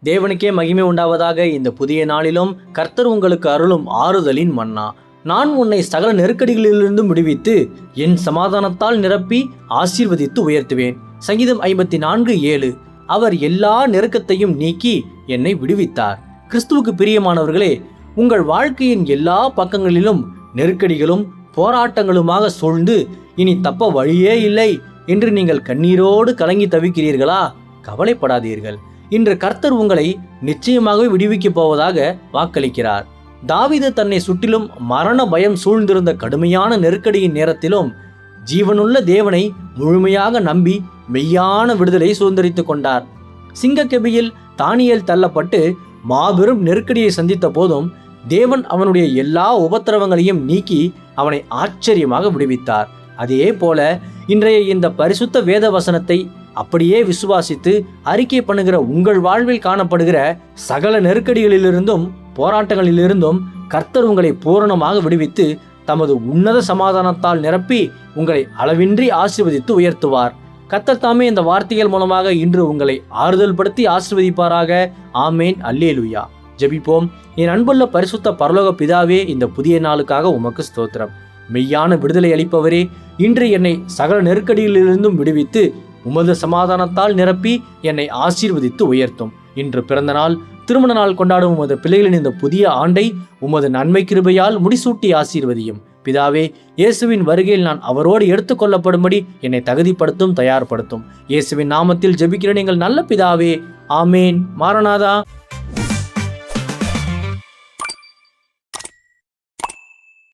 தேவனுக்கே மகிமை உண்டாவதாக. இந்த புதிய நாளிலும் கர்த்தர் உங்களுக்கு அருளும் ஆறுதலின் மன்னா. நான் உன்னை சகல நெருக்கடிகளிலிருந்தும் விடுவித்து என் சமாதானத்தால் நிரப்பி ஆசீர்வதித்து உயர்த்துவேன். சங்கீதம் 54:7. அவர் எல்லா நெருக்கத்தையும் நீக்கி என்னை விடுவித்தார். கிறிஸ்துவுக்கு பிரியமானவர்களே, உங்கள் வாழ்க்கையின் எல்லா பக்கங்களிலும் நெருக்கடிகளும் போராட்டங்களுமாக சூழ்ந்து இனி தப்ப வழியே இல்லை என்று நீங்கள் கண்ணீரோடு கலங்கி தவிக்கிறீர்களா? கவலைப்படாதீர்கள். இன்று கர்த்தர் உங்களை நிச்சயமாகவே விடுவிக்கப் போவதாக வாக்களிக்கிறார். தாவீது தன்னை சுற்றிலும் மரண பயம் சூழ்ந்திருந்த கடுமையான நெருக்கடியின் நேரத்திலும் ஜீவனுள்ள தேவனை முழுமையாக நம்பி மெய்யான விடுதலை சுதந்திரித்துக் கொண்டார். சிங்கக்கெபியில் தானியேல் தள்ளப்பட்டு மாபெரும் நெருக்கடியை சந்தித்த போதும் தேவன் அவனுடைய எல்லா உபத்திரவங்களையும் நீக்கி அவனை ஆச்சரியமாக விடுவித்தார். அதே போல இன்றைய இந்த பரிசுத்த வேத வசனத்தை அப்படியே விசுவாசித்து அறிக்கை பண்ணுகிற உங்கள் வாழ்வில் காணப்படுகிற சகல நெருக்கடிகளிலிருந்தும் போராட்டங்களிலிருந்தும் கர்த்தர் உங்களை பூரணமாக விடுவித்து தமது உன்னத சமாதானத்தால் நிரப்பி உங்களை அளவின்றி ஆசீர்வதித்து உயர்த்துவார். கர்த்தர் தாமே இந்த வார்த்தைகள் மூலமாக இன்று உங்களை ஆறுதல் படுத்தி ஆசீர்வதிப்பாராக. ஆமேன். அல்லேலூயா. ஜெபிப்போம். என் அன்புள்ள பரிசுத்த பரலோக பிதாவே, இந்த புதிய நாளுக்காக உமக்கு ஸ்தோத்திரம். மெய்யான விடுதலை அளிப்பவரே, இன்று என்னை சகல நெருக்கடியிலிருந்தும் விடுவித்து உமது சமாதானத்தால் நிரப்பி என்னை ஆசீர்வதித்து உயர்த்தும். இன்று பிறந்த நாள், திருமண நாள் கொண்டாடும் உமது பிள்ளைகளின் இந்த புதிய ஆண்டை உமது நன்மை கிருபையால் முடிசூட்டி ஆசீர்வதியும். பிதாவே, இயேசுவின் வருகையில் நான் அவரோடு எடுத்துக்கொள்ளப்படும்படி என்னை தகுதிப்படுத்தும், தயார்படுத்தும். இயேசுவின் நாமத்தில் ஜெபிக்கிறேன் எங்கள் நல்ல பிதாவே. ஆமேன். மாரநாதா.